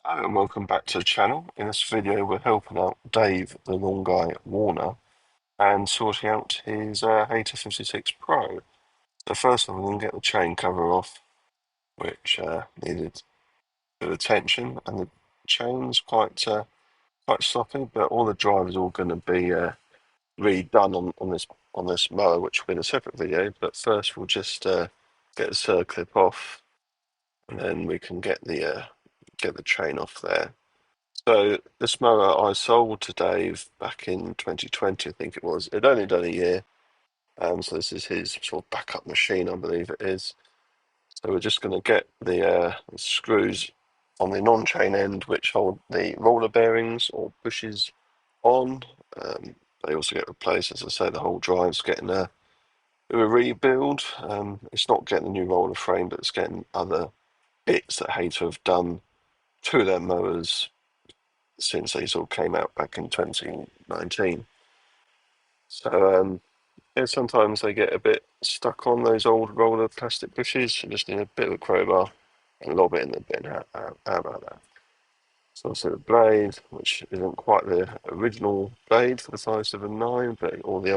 Hello and welcome back to the channel. In this video we're helping out Dave, the long guy Warner, and sorting out his Hayter 56 Pro. So first of all, we're going to get the chain cover off, which needed a bit of attention, and the chain's quite sloppy, but all the drive is all going to be redone on this mower, which will be in a separate video. But first we'll just get the circlip off, and then we can get the chain off there. So this mower I sold to Dave back in 2020, I think it was. It'd only done a year, so this is his sort of backup machine, I believe it is. So we're just going to get the screws on the non-chain end, which hold the roller bearings or bushes on. They also get replaced, as I say. The whole drive's getting a bit of a rebuild. It's not getting a new roller frame, but it's getting other bits that Hayter have done to their mowers since they sort of came out back in 2019. So yeah, sometimes they get a bit stuck on those old roller plastic bushes. You just need a bit of a crowbar and lob it in the bin. How about that? So also the blade, which isn't quite the original blade for the 579, but all the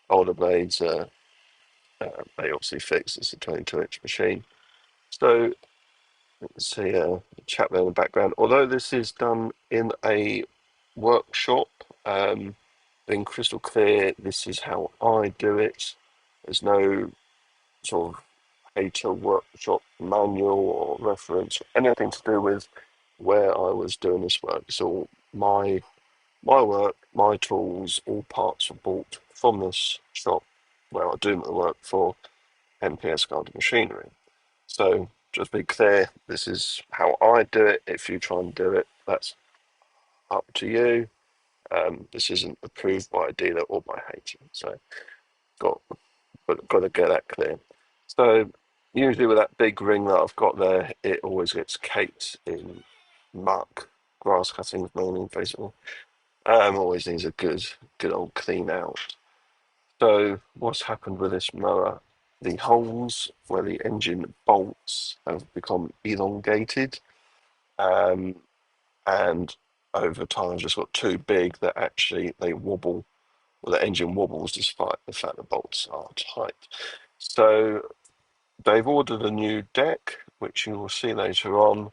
older blades they obviously fix. It's a 22-inch machine. So let's see a chap there in the background. Although this is done in a workshop, being crystal clear, this is how I do it. There's no sort of Hayter workshop manual or reference, anything to do with where I was doing this work. It's all my work, my tools, all parts are bought from this shop where I do my work for MPS Garden Machinery. So just be clear, this is how I do it. If you try and do it, that's up to you. This isn't approved by a dealer or by Hayter, so got got to get that clear. So usually with that big ring that I've got there, it always gets caked in muck, grass cuttings mainly, basically. Always needs a good old clean out. So what's happened with this mower? The holes where the engine bolts have become elongated, um, and over time I've just got too big that actually they wobble. Well, the engine wobbles despite the fact the bolts are tight. So they've ordered a new deck, which you will see later on,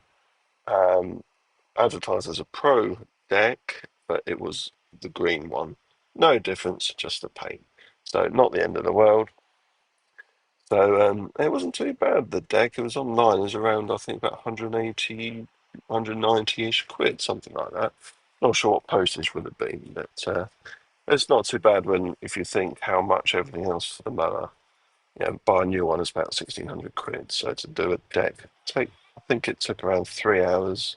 um, advertised as a Pro deck, but it was the green one. No difference, just the paint. So not the end of the world. So it wasn't too bad, the deck. It was online. It was around, I think, about 180, 190-ish quid, something like that. Not sure what postage would have been, but it's not too bad when if you think how much everything else for the mower. Buy a new one is about 1,600 quid. So to do a deck, I think it took around 3 hours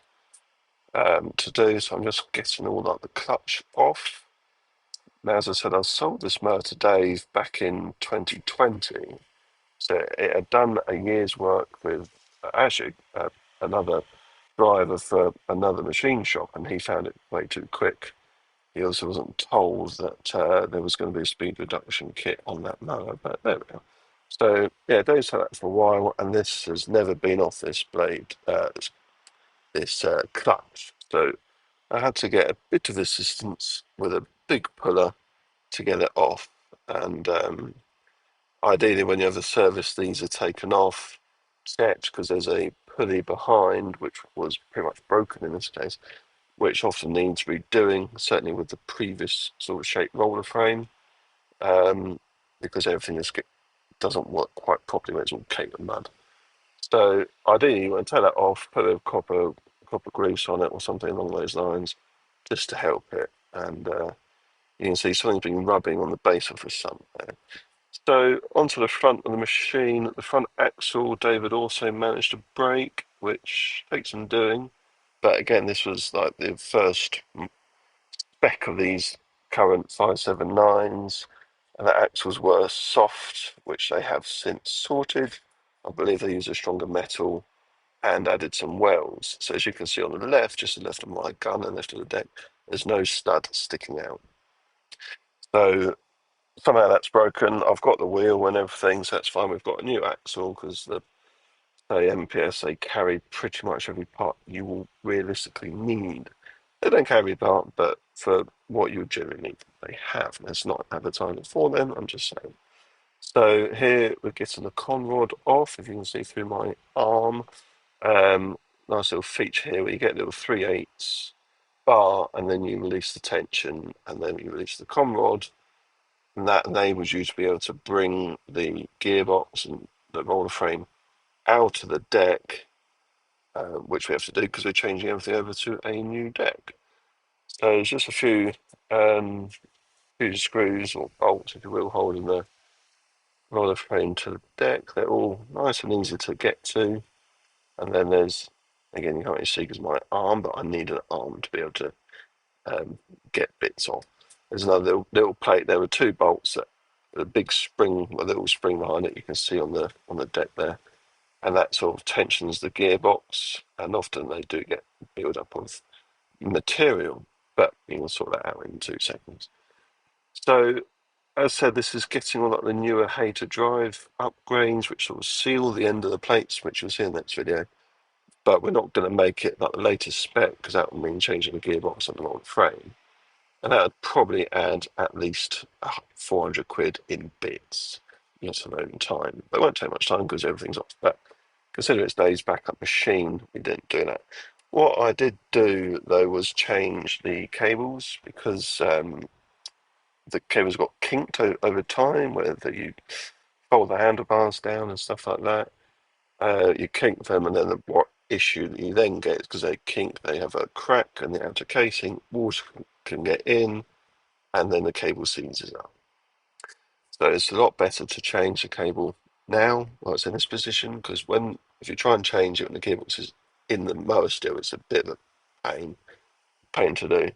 to do. So I'm just getting all like the clutch off. Now, as I said, I sold this mower to Dave back in 2020. So it had done a year's work with actually another driver for another machine shop, and he found it way too quick. He also wasn't told that there was going to be a speed reduction kit on that mower, but there we go. So yeah, Dave's had that for a while, and this has never been off this blade, this clutch. So I had to get a bit of assistance with a big puller to get it off, and ideally, when you have a service, these are taken off, checked, because there's a pulley behind, which was pretty much broken in this case, which often needs redoing, certainly with the previous sort of shaped roller frame, um, because everything doesn't work quite properly when it's all caked with mud. So ideally, you want to take that off, put a copper grease on it or something along those lines, just to help it. And you can see something's been rubbing on the base of the sump there. So onto the front of the machine, the front axle, David also managed to break, which takes some doing. But again, this was like the first spec of these current 579s, and the axles were soft, which they have since sorted. I believe they used a stronger metal and added some welds. So as you can see on the left, just to the left of my gun and left of the deck, there's no stud sticking out. So somehow that's broken. I've got the wheel and everything, so that's fine. We've got a new axle because the say MPS, they carry pretty much every part you will realistically need. They don't carry every part, but for what you generally need, they have. There's not advertising for them, I'm just saying. So here we're getting the con rod off, if you can see through my arm. Nice little feature here where you get a little 3/8 bar and then you release the tension and then you release the con rod, and that enables you to be able to bring the gearbox and the roller frame out of the deck, which we have to do because we're changing everything over to a new deck. So there's just a few screws or bolts, if you will, holding the roller frame to the deck. They're all nice and easy to get to. And then there's, again, you can't really see because my arm, but I need an arm to be able to get bits off. There's another little plate. There were two bolts that a big spring, a little spring behind it. You can see on the deck there, and that sort of tensions the gearbox. And often they do get build up of material, but you can sort that out in 2 seconds. So, as I said, this is getting on like the newer Hayter drive upgrades, which will seal the end of the plates, which you'll see in the next video. But we're not going to make it like the latest spec because that would mean changing the gearbox and the whole frame. And that would probably add at least 400 quid in bits, let alone time. But it won't take much time because everything's off. But consider it's Dave's backup machine, we didn't do that. What I did do though was change the cables because the cables got kinked over time, whether you fold the handlebars down and stuff like that. You kink them, and then what issue that you then get is because they kink, they have a crack in the outer casing, water can get in, and then the cable seizes up. So it's a lot better to change the cable now while it's in this position, because if you try and change it when the gearbox is in the mower still, it's a bit of a pain to do.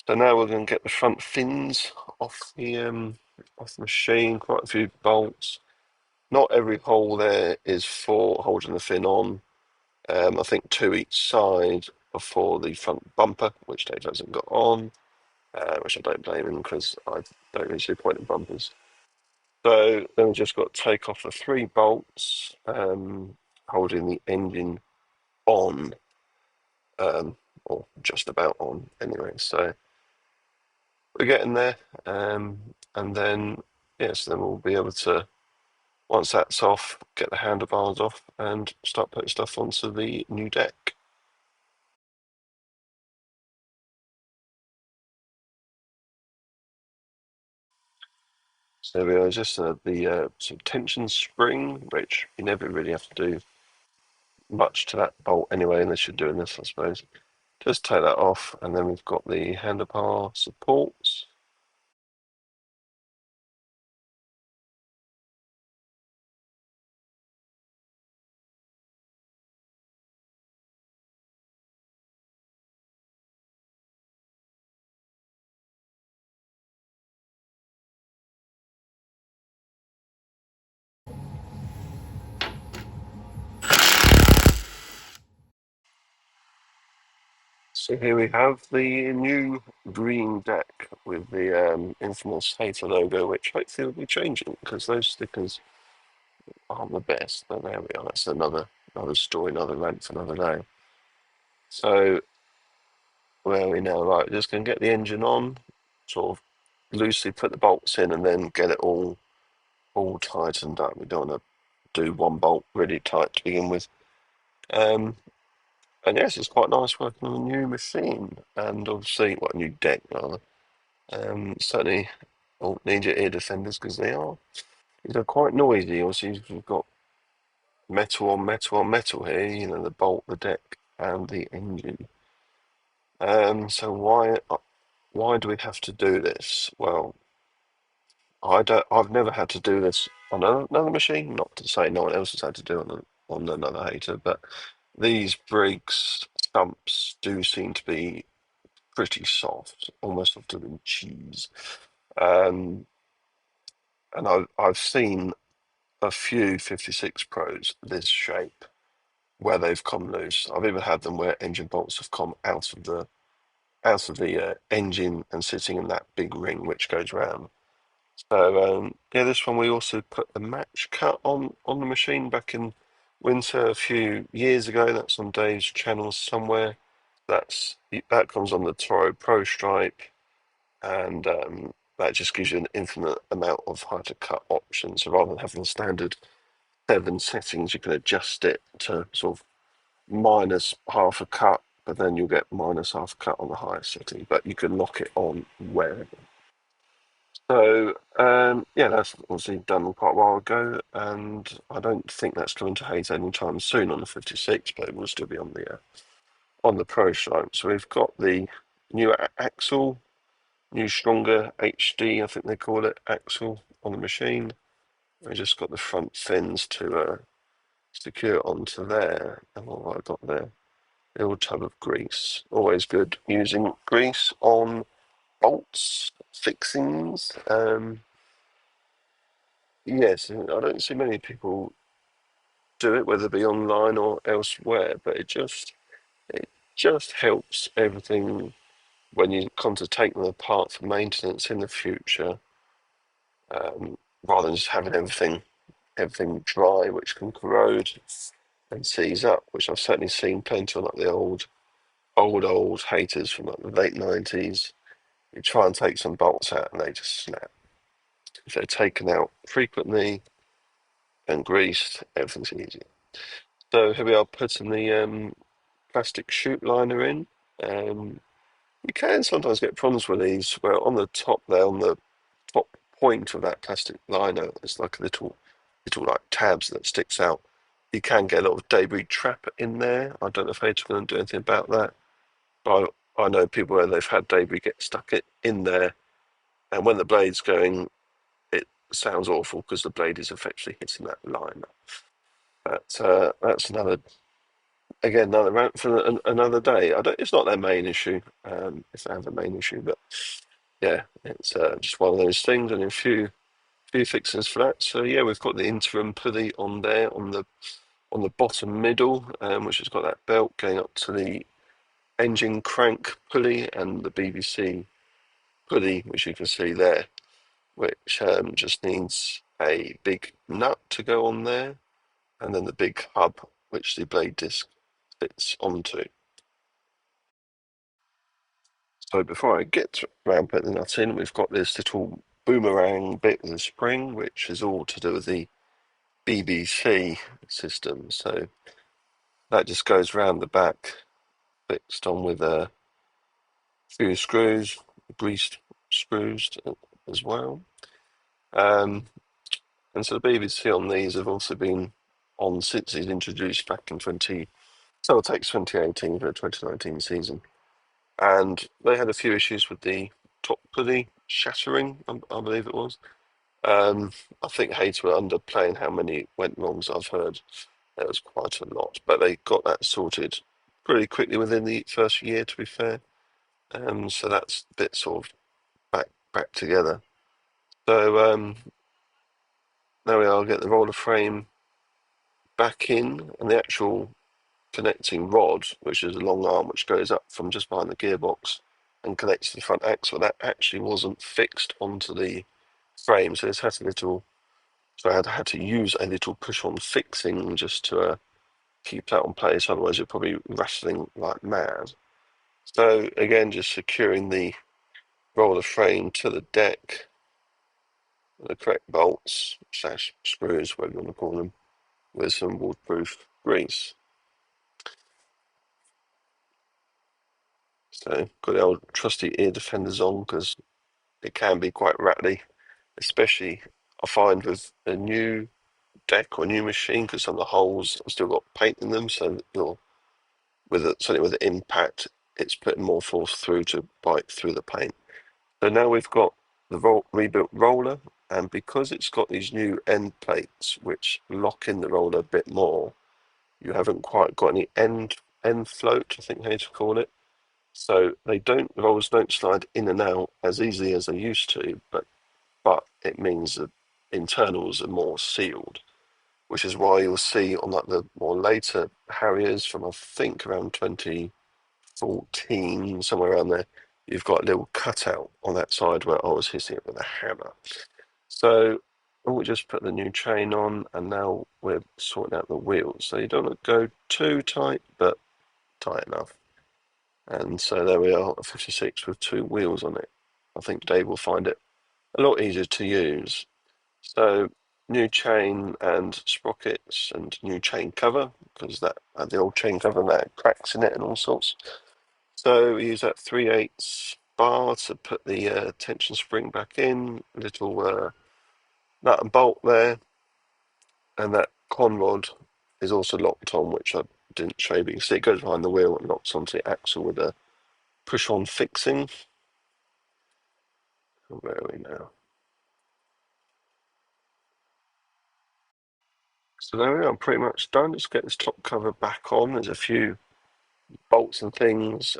So now we're going to get the front fins off the machine. Quite a few bolts. Not every hole there is for holding the fin on. I think two each side for the front bumper, which Dave hasn't got on, which I don't blame him because I don't really see the point in bumpers. So then we've just got to take off the three bolts holding the engine on, or just about on anyway. So we're getting there, and then yes, then we'll be able to, once that's off, get the handlebars off and start putting stuff onto the new deck. So there we are, just the sort of tension spring, which you never really have to do much to that bolt anyway, unless you're doing this, I suppose. Just take that off, and then we've got the handlebar supports. So here we have the new green deck with the infamous Hayter logo, which hopefully will be changing because those stickers aren't the best. But there we are. That's another story, another rant for another day. So where are we now? Right, just going to get the engine on, sort of loosely put the bolts in, and then get it all tightened up. We don't want to do one bolt really tight to begin with. And yes, it's quite nice working on a new machine, and obviously, what a new deck rather. Certainly, need your ear defenders because they're quite noisy. Obviously, we've got metal on metal on metal here. You know, the bolt, the deck, and the engine. So why do we have to do this? Well, I've never had to do this on another machine. Not to say no one else has had to do it on another hater, but these Briggs stumps do seem to be pretty soft, almost softer than cheese. Um, and I've seen a few 56 Pros this shape where they've come loose. I've even had them where engine bolts have come out of the engine and sitting in that big ring which goes round. So yeah, this one we also put the match cut on the machine back in Winter a few years ago. That's on Dave's channel somewhere. That comes on the Toro Pro Stripe, and that just gives you an infinite amount of how to cut options. So rather than having the standard 7 settings, you can adjust it to sort of minus half a cut, but then you'll get minus half a cut on the highest setting. But you can lock it on wherever. So yeah, that's obviously done quite a while ago, and I don't think that's coming to Hayter anytime soon on the 56, but it will still be on the Pro Stripe. So we've got the new axle, new stronger HD, I think they call it, axle on the machine. We just got the front fins to secure onto there, and what have I got there? A little tub of grease. Always good using grease on bolts fixings. Yes, I don't see many people do it, whether it be online or elsewhere, but it just helps everything when you come to take them apart for maintenance in the future, rather than just having everything dry, which can corrode and seize up, which I've certainly seen plenty on like the old haters from like the late 90s. You try and take some bolts out and they just snap. If they're taken out frequently and greased, everything's easy. So here we are putting the plastic chute liner in. You can sometimes get problems with these where on the top there, on the top point of that plastic liner, there's like a little like tabs that sticks out. You can get a lot of debris trap in there. I don't know if Hayter's going to do anything about that, but I know people where they've had debris get stuck in there, and when the blade's going, it sounds awful because the blade is effectively hitting that liner. But that's another rant for another day. I don't. It's not their main issue, if they have a main issue, but yeah, it's just one of those things, and a few fixings for that. So yeah, we've got the interim pulley on there on the bottom middle, which has got that belt going up to the engine crank pulley and the BBC pulley, which you can see there, which just needs a big nut to go on there, and then the big hub which the blade disc fits onto. So before I get around putting the nut in, we've got this little boomerang bit with a spring, which is all to do with the BBC system. So that just goes round the back, fixed on with a few screws, greased screws as well. And so the BBC on these have also been on since he's introduced back in so it takes 2018 for the 2019 season. And they had a few issues with the top pulley shattering, I believe it was. I think Hayter were underplaying how many went wrong, so I've heard there was quite a lot. But they got that sorted pretty quickly within the first year, to be fair. So that's a bit sort of back together. So there we are, I'll get the roller frame back in, and the actual connecting rod, which is a long arm which goes up from just behind the gearbox and connects to the front axle, that actually wasn't fixed onto the frame, so it's had a little. So I had to use a little push-on fixing just to keep that on place. Otherwise, you're probably rattling like mad. So again, just securing the roller frame to the deck, the correct bolts / screws, whatever you want to call them, with some waterproof grease. So got the old trusty ear defenders on because it can be quite rattly, especially I find with a new deck or a new machine because some of the holes have still got paint in them, so you're certainly with the impact, it's putting more force through to bite through the paint. So now we've got the rebuilt roller, and because it's got these new end plates which lock in the roller a bit more, you haven't quite got any end float, I think how to call it. So the rollers don't slide in and out as easily as they used to, but it means that internals are more sealed, which is why you'll see on like the more later Harriers from I think around 2014, somewhere around there, you've got a little cutout on that side where I was hitting it with a hammer. So Oh, we just put the new chain on, and now we're sorting out the wheels. So you don't want to go too tight, but tight enough. And so there we are, a 56 with two wheels on it. I think Dave will find it a lot easier to use. So new chain and sprockets and new chain cover, because that had the old chain cover that had cracks in it and all sorts. So we use that 3/8 bar to put the tension spring back in, little nut and bolt there, and that con rod is also locked on, which I didn't show you, but you can see it goes behind the wheel and locks onto the axle with a push-on fixing. Where are we now? So there we are, pretty much done. Just get this top cover back on. There's a few bolts and things.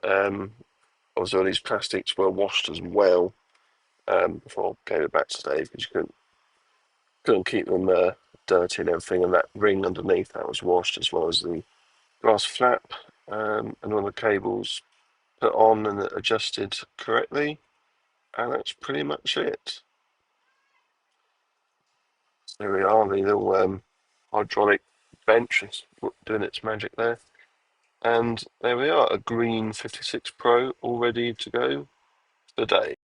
Also, these plastics were washed as well before I gave it back to Dave, because you couldn't keep them dirty and everything. And that ring underneath that was washed, as well as the glass flap, and all the cables put on and adjusted correctly. And that's pretty much it. So there we are, the little hydraulic bench is doing its magic there. And there we are, a green 56 Pro all ready to go for the day.